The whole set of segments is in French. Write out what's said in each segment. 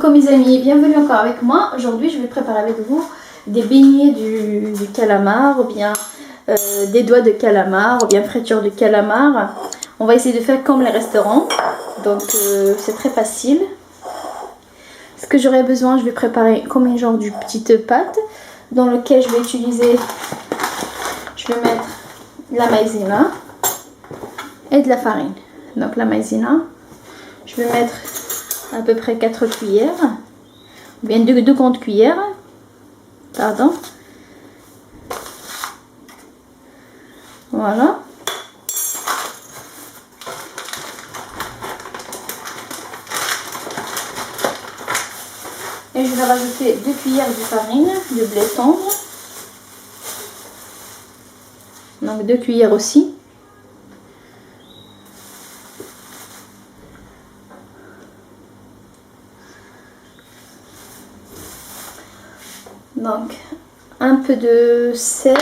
Coucou mes amis, bienvenue encore avec moi. Aujourd'hui je vais préparer avec vous des beignets du calamar ou bien des doigts de calamar ou bien friture de calamar. On va essayer de faire comme les restaurants, donc c'est très facile. Ce que j'aurai besoin, je vais préparer comme une genre de petite pâte dans lequel je vais utiliser, je vais mettre la maïzena et de la farine. Donc la maïzena, je vais mettre à peu près 4 cuillères, ou bien 2 grandes cuillères, pardon. Voilà. Et je vais rajouter 2 cuillères de farine de blé tendre. Donc 2 cuillères aussi. Donc un peu de sel,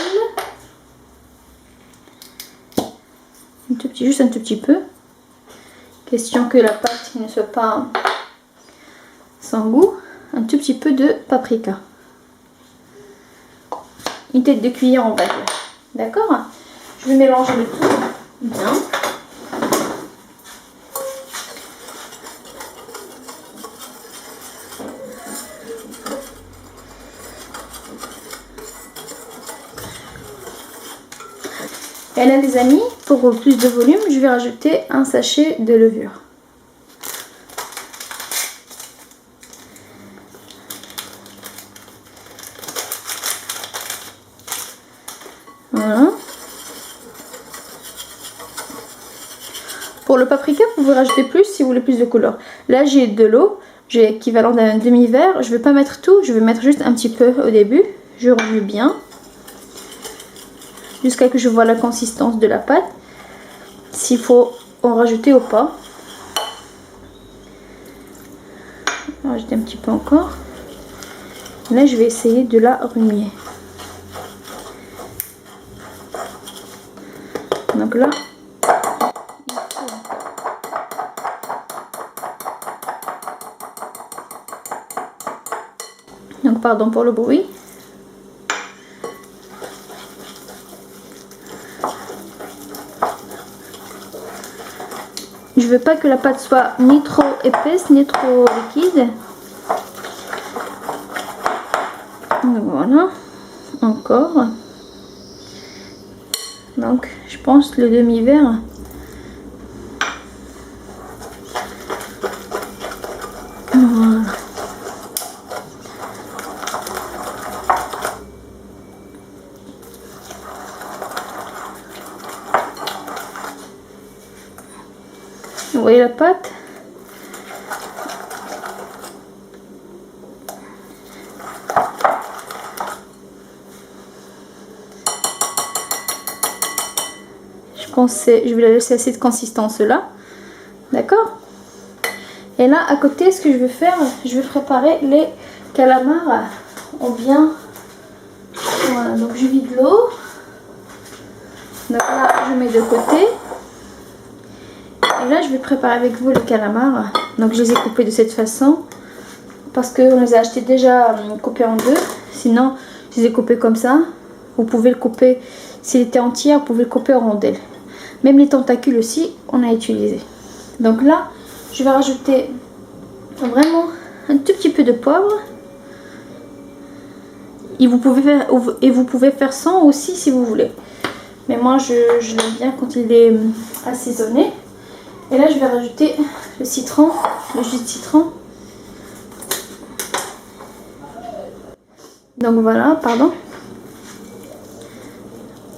juste un tout petit peu, question que la pâte ne soit pas sans goût. Un tout petit peu de paprika, une tête de cuillère on va dire, d'accord. Je vais mélanger le tout bien. Et là les amis, pour plus de volume, je vais rajouter un sachet de levure. Voilà. Pour le paprika, vous pouvez rajouter plus si vous voulez plus de couleur. Là j'ai de l'eau, j'ai l'équivalent d'un demi-verre. Je ne vais pas mettre tout, je vais mettre juste un petit peu au début. Je remue bien jusqu'à ce que je vois la consistance de la pâte, s'il faut en rajouter ou pas. Je vais rajouter un petit peu encore. Là je vais essayer de la remuer. Donc là donc pardon pour le bruit. Je veux pas que la pâte soit ni trop épaisse ni trop liquide. Donc voilà, encore. Donc je pense le demi-verre. Voilà. Vous voyez la pâte? Je pense que je vais la laisser à cette consistance là, d'accord. Et là à côté, ce que je vais faire, je vais préparer les calamars ou bien voilà. Donc je vide l'eau, donc là je mets de côté. Et là je vais préparer avec vous les calamars. Donc je les ai coupés de cette façon parce qu'on les a achetés déjà coupés en deux. Sinon je les ai coupés comme ça. Vous pouvez le couper, s'il était entier, vous pouvez le couper en rondelles. Même les tentacules aussi on a utilisé. Donc là je vais rajouter vraiment un tout petit peu de poivre. Et vous pouvez faire sans aussi si vous voulez. Mais moi je l'aime bien quand il est assaisonné. Et là je vais rajouter le citron, le jus de citron. Donc voilà, pardon.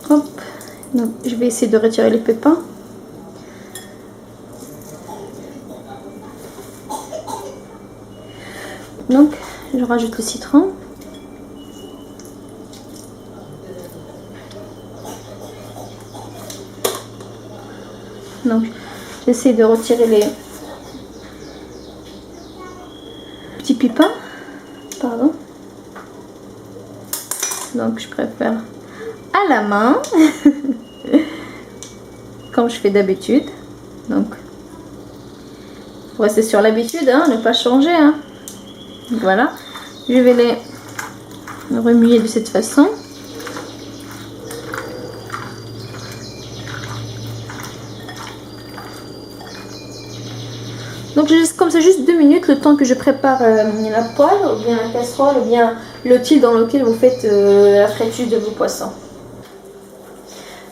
Hop. Donc je vais essayer de retirer les pépins. Donc je rajoute le citron. Donc j'essaie de retirer les petits pépins, pardon. Donc je préfère à la main comme je fais d'habitude. Donc faut rester sur l'habitude, hein, ne pas changer, hein. Voilà. Je vais les remuer de cette façon. Donc je laisse comme ça juste 2 minutes, le temps que je prépare la poêle, ou bien la casserole, ou bien le tube dans lequel vous faites la friture de vos poissons.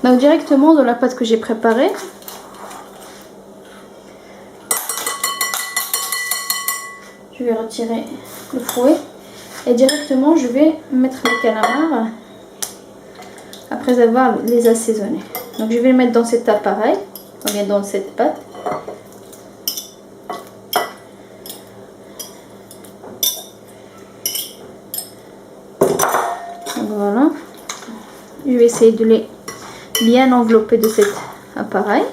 Donc directement dans la pâte que j'ai préparée, je vais retirer le fouet et directement je vais mettre les calamars après avoir les assaisonnés. Donc je vais les mettre dans cet appareil, ou bien dans cette pâte. Donc voilà, je vais essayer de les bien envelopper de cet appareil.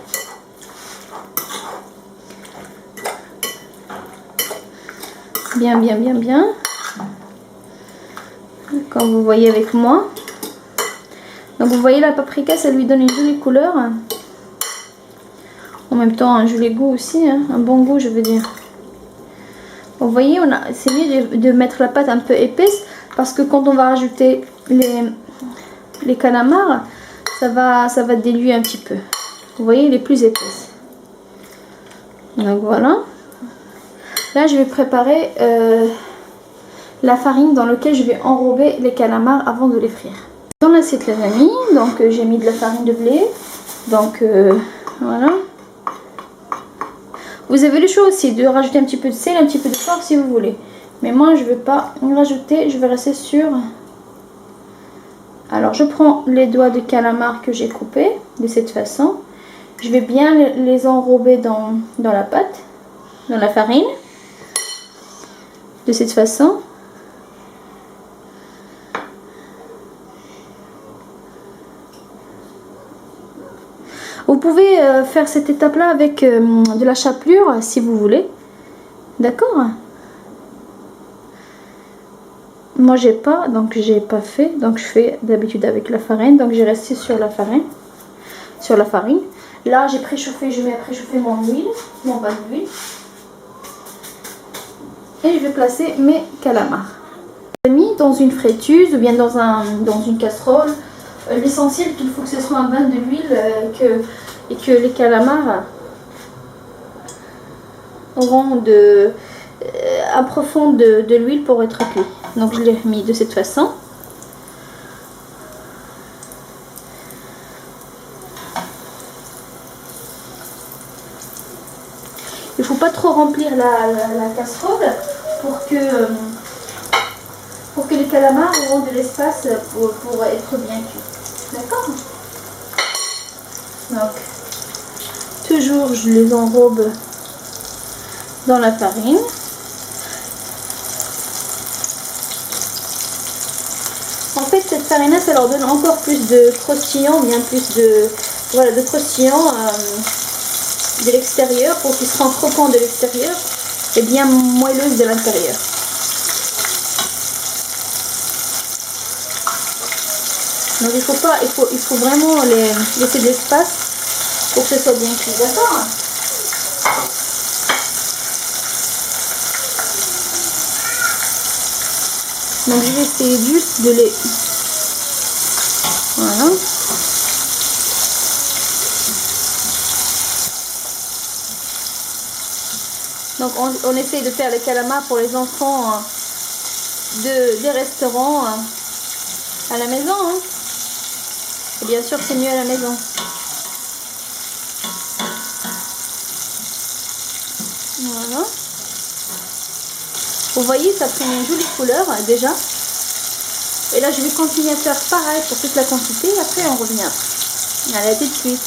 Bien. Comme vous voyez avec moi. Donc vous voyez la paprika, ça lui donne une jolie couleur. En même temps un joli goût aussi, hein, un bon goût je veux dire. Vous voyez, c'est mieux de mettre la pâte un peu épaisse parce que quand on va rajouter les calamars, ça va diluer un petit peu. Vous voyez, il est plus épaisse. Donc voilà. Là, je vais préparer la farine dans laquelle je vais enrober les calamars avant de les frire. Dans l'assiette, les amis, donc j'ai mis de la farine de blé. Donc voilà. Vous avez le choix aussi de rajouter un petit peu de sel, un petit peu de poivre si vous voulez. Mais moi, je ne vais pas rajouter, je vais rester sur... Alors, je prends les doigts de calamar que j'ai coupés de cette façon. Je vais bien les enrober dans la pâte, dans la farine. De cette façon. Vous pouvez faire cette étape là avec de la chapelure si vous voulez, d'accord. Moi j'ai pas, donc j'ai pas fait, donc je fais d'habitude avec la farine, donc j'ai resté sur la farine, là j'ai préchauffé, je vais préchauffer mon bas d'huile. Et je vais placer mes calamars. J'ai mis dans une friteuse ou bien dans une casserole. L'essentiel qu'il faut que ce soit un bain de l'huile et que les calamars auront un profond de l'huile pour être cuit. Donc je l'ai mis de cette façon. Il ne faut pas trop remplir la casserole pour que les calamars auront de l'espace pour être bien cuits. D'accord? Donc, toujours je les enrobe dans la farine. En fait, cette farine-là, ça leur donne encore plus de croustillant, bien plus de croustillant de l'extérieur pour qu'ils soient croquants de l'extérieur et bien moelleuses de l'intérieur. Donc il faut vraiment laisser de l'espace pour que ce soit bien cuit, d'accord? Donc je vais essayer juste de les... Voilà. Donc on essaye de faire les calamars pour les enfants des restaurants à la maison. Hein. Et bien sûr c'est mieux à la maison. Voilà. Vous voyez, ça prend une jolie couleur déjà. Et là je vais continuer à faire pareil pour toute la quantité et après on revient. Allez, à tout de suite.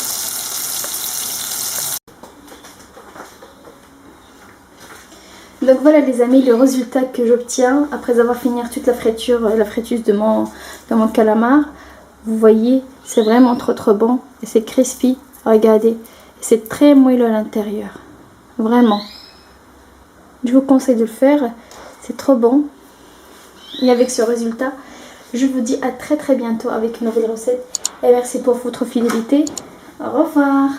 Donc voilà les amis, le résultat que j'obtiens après avoir fini toute la friteuse de mon calamar. Vous voyez, c'est vraiment trop bon et c'est crispy. Regardez, c'est très moelleux à l'intérieur. Vraiment. Je vous conseille de le faire, c'est trop bon. Et avec ce résultat, je vous dis à très bientôt avec une nouvelle recette. Et merci pour votre fidélité. Au revoir.